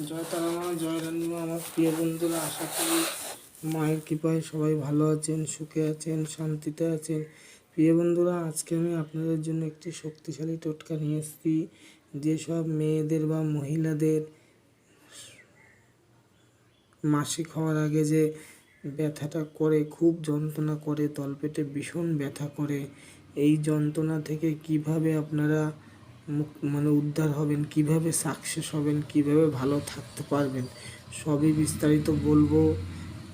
জয় তারা জয় রানীমা। আমার প্রিয় বন্ধুরা, আশা করি মায়ের কৃপায় সবাই ভালো আছেন, সুখে আছেন, শান্তিতে আছেন। প্রিয় বন্ধুরা, আজকে আমি আপনাদের জন্য একটি শক্তিশালী টোটকা নিয়ে এসেছি। যেসব মেয়েদের বা মহিলাদের মাসিক হওয়ার আগে যে ব্যথাটা করে, খুব যন্ত্রণা করে, তলপেটে ভীষণ ব্যথা করে, এই যন্ত্রণা থেকে কিভাবে আপনারা উদ্ধার হবেন, কিভাবে সাকসেস হবেন, কিভাবে ভালো থাকতে পারবেন, সবই বিস্তারিত বলবো।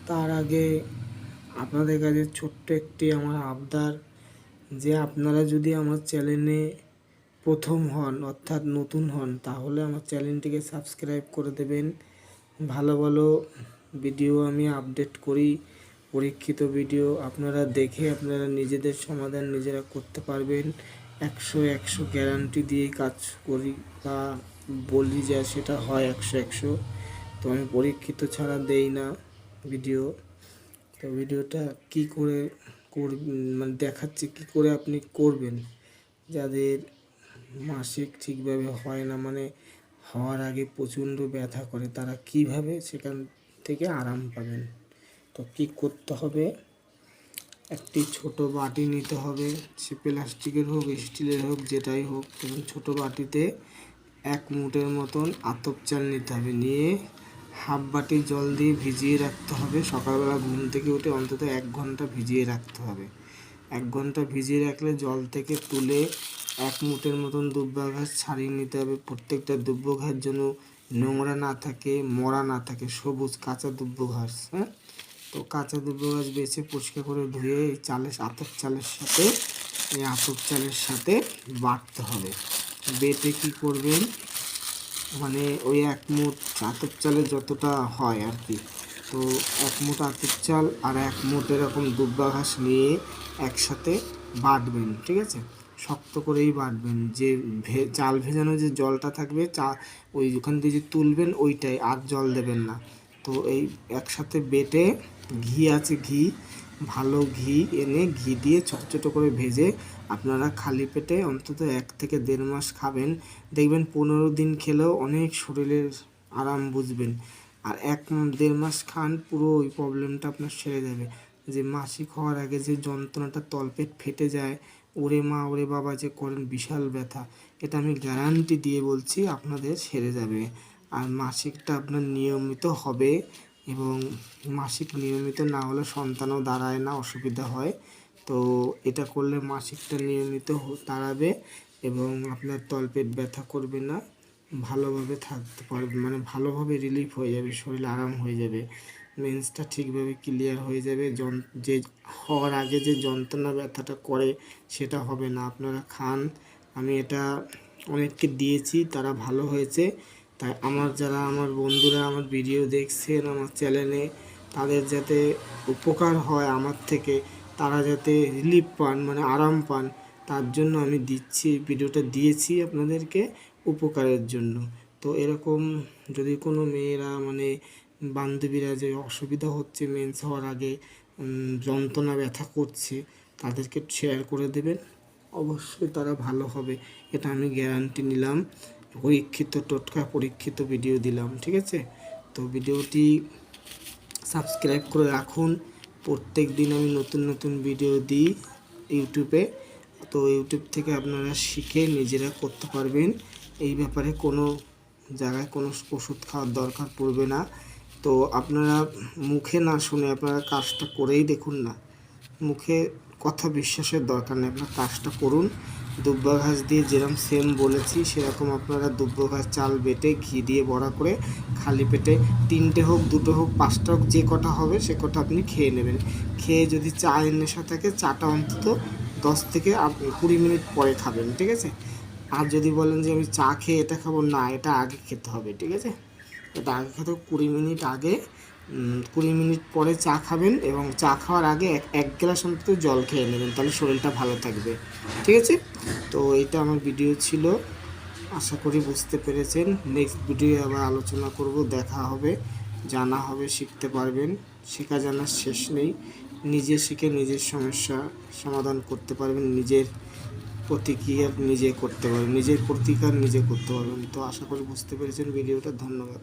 তার আগে আপনাদের কাছে ছোট্ট একটি আমার আবদার, যে আপনারা যদি আমার চ্যানেলে প্রথম হন, অর্থাৎ নতুন হন, তাহলে আমার চ্যানেলটিকে সাবস্ক্রাইব করে দেবেন। ভালো ভালো ভিডিও আমি আপডেট করি, পরীক্ষিত ভিডিও আপনারা দেখে আপনারা নিজেদের সমাধান নিজেরা করতে পারবেন। 100 গ্যারান্টি দিয়ে কাজ করি বা বলি যে সেটা হয় 100। তো আমি পরীক্ষিত ছাড়া দেই না ভিডিও। তো ভিডিওটা কি করে দেখাচ্ছি কি করে আপনি করবেন। যাদের মাসিক ঠিকভাবে হয় না, হওয়ার আগে প্রচণ্ড ব্যথা করে, তারা কিভাবে সেখান থেকে আরাম পাবেন। তো কি করতে হবে, একটি ছোট বাটি নিতে হবে, সে প্লাস্টিকের হোক স্টিলের হোক যেটাই হোক। এবং ছোটো বাটিতে 1 মুঠের মতন আতপ চাল নিতে হবে, নিয়ে হাফ বাটি জল দিয়ে ভিজিয়ে রাখতে হবে। সকালবেলা ঘুম থেকে উঠে অন্তত 1 ঘন্টা ভিজিয়ে রাখতে হবে। 1 ঘন্টা ভিজিয়ে রাখলে জল থেকে তুলে 1 মুঠের মতন দুব্বা ঘাস ছাড়িয়ে নিতে হবে। প্রত্যেকটা দুব্বো ঘাস যেন নোংরা না থাকে, মরা না থাকে, সবুজ কাঁচা দুব্বো ঘাস। হ্যাঁ, তো কাঁচা দুব্বো ঘাস বেছে পরিষ্কার করে ধুয়ে এই আতপ চালের সাথে বাটতে হবে। বেটে কি করবেন, ওই 1 মুঠ আতপ চালে যতটা হয় আর কি, তো 1 মুঠ আতপ চাল আর 1 মুঠ এরকম দুব্বা ঘাস নিয়ে একসাথে বাটবেন। ঠিক আছে, শক্ত করেই বাটবেন। যে চাল ভেজানো যে জলটা থাকবে, ওখান দিয়ে যে তুলবেন ওইটাই, আর জল দেবেন না। তো এই একসাথে বেটে ভালো ঘি এনে ঘি দিয়ে ছোটো ছোটো করে ভেজে আপনারা খালি পেটে অন্তত 1 থেকে 1.5 মাস খাবেন। দেখবেন 15 দিন খেলেও অনেক শরীরের আরাম বুঝবেন। আর 1-1.5 মাস খান, পুরো ওই প্রবলেমটা আপনার সেরে যাবে। যে মাসিক হওয়ার আগে যে যন্ত্রণাটা, তলপেট ফেটে যায়, ওরে মা ওরে বাবা যে করেন, বিশাল ব্যথা, এটা আমি গ্যারান্টি দিয়ে বলছি আপনাদের সেরে যাবে। আর মাসিকটা আপনার নিয়মিত হবে, এবং মাসিক নিয়মিত না হলে সন্তানও দাঁড়ায় না, অসুবিধা হয়। তো এটা করলে মাসিকটা নিয়মিত দাঁড়াবে এবং আপনার তলপেট ব্যথা করবে না, ভালোভাবে থাকতে পারবে, ভালোভাবে রিলিফ হয়ে যাবে, শরীর আরাম হয়ে যাবে, মেন্সটা ঠিকভাবে ক্লিয়ার হয়ে যাবে। যে হওয়ার আগে যে যন্ত্রণা ব্যথাটা করে সেটা হবে না। আপনারা খান, আমি এটা অনেককে দিয়েছি, তারা ভালো হয়েছে। তাই আমার বন্ধুরা আমার ভিডিও দেখছেন আমার চ্যানেলে, তাদের যাতে উপকার হয় আমার থেকে, তারা যাতে রিলিফ পান, আরাম পান, তার জন্য আমি ভিডিওটা দিয়েছি আপনাদেরকে উপকারের জন্য। তো এরকম যদি কোনো মেয়েরা বান্ধবীরা যে অসুবিধা হচ্ছে মেন্স হওয়ার আগে, যন্ত্রণা ব্যথা করছে, তাদেরকে শেয়ার করে দেবেন, অবশ্যই তারা ভালো হবে। এটা আমি গ্যারান্টি নিলাম, পরীক্ষিত টোটকা, পরীক্ষিত ভিডিও দিলাম। ঠিক আছে, তো ভিডিওটি সাবস্ক্রাইব করে রাখুন। প্রত্যেক দিন আমি নতুন নতুন ভিডিও দিই ইউটিউবে। তো ইউটিউব থেকে আপনারা শিখে নিজেরা করতে পারবেন। এই ব্যাপারে কোনো জায়গায় কোনো ওষুধ খাওয়ার দরকার পড়বে না। তো আপনারা মুখে না শুনে আপনারা কাজটা করেই দেখুন না, মুখে কথা বিশ্বাসের দরকার নেই, আপনারা কাজটা করুন। দুব্বা ঘাস দিয়ে যেরকম সেম বলেছি সেরকম আপনারা দুব্বা ঘাস চাল বেটে ঘি দিয়ে বড়া করে খালি পেটে 3টে হোক 2টো হোক 5টা হোক, যে কটা হবে সে কটা আপনি খেয়ে নেবেন। খেয়ে যদি চায়ের নেশা থাকে, চাটা অন্তত 10 থেকে 20 মিনিট পরে খাবেন। ঠিক আছে, আর যদি বলেন যে আমি চা খেয়ে এটা খাবো, না, এটা আগে খেতে হবে। ঠিক আছে, এটা আগে খেতে 20 মিনিট আগে, 20 মিনিট পরে চা খাবেন, এবং চা খাওয়ার আগে 1 গ্লাস অন্তত জল খেয়ে নেবেন, তাহলে শরীরটা ভালো থাকবে। ঠিক আছে, তো এটা আমার ভিডিও ছিল, আশা করি বুঝতে পেরেছেন। নেক্সট ভিডিও আবার আলোচনা করব, দেখা হবে, জানা হবে, শিখতে পারবেন। শেখা জানার শেষ নেই, নিজে শিখে নিজের সমস্যা সমাধান করতে পারবেন, নিজের প্রতিকার নিজে করতে পারবেন। তো আশা করি বুঝতে পেরেছেন ভিডিওটা। ধন্যবাদ।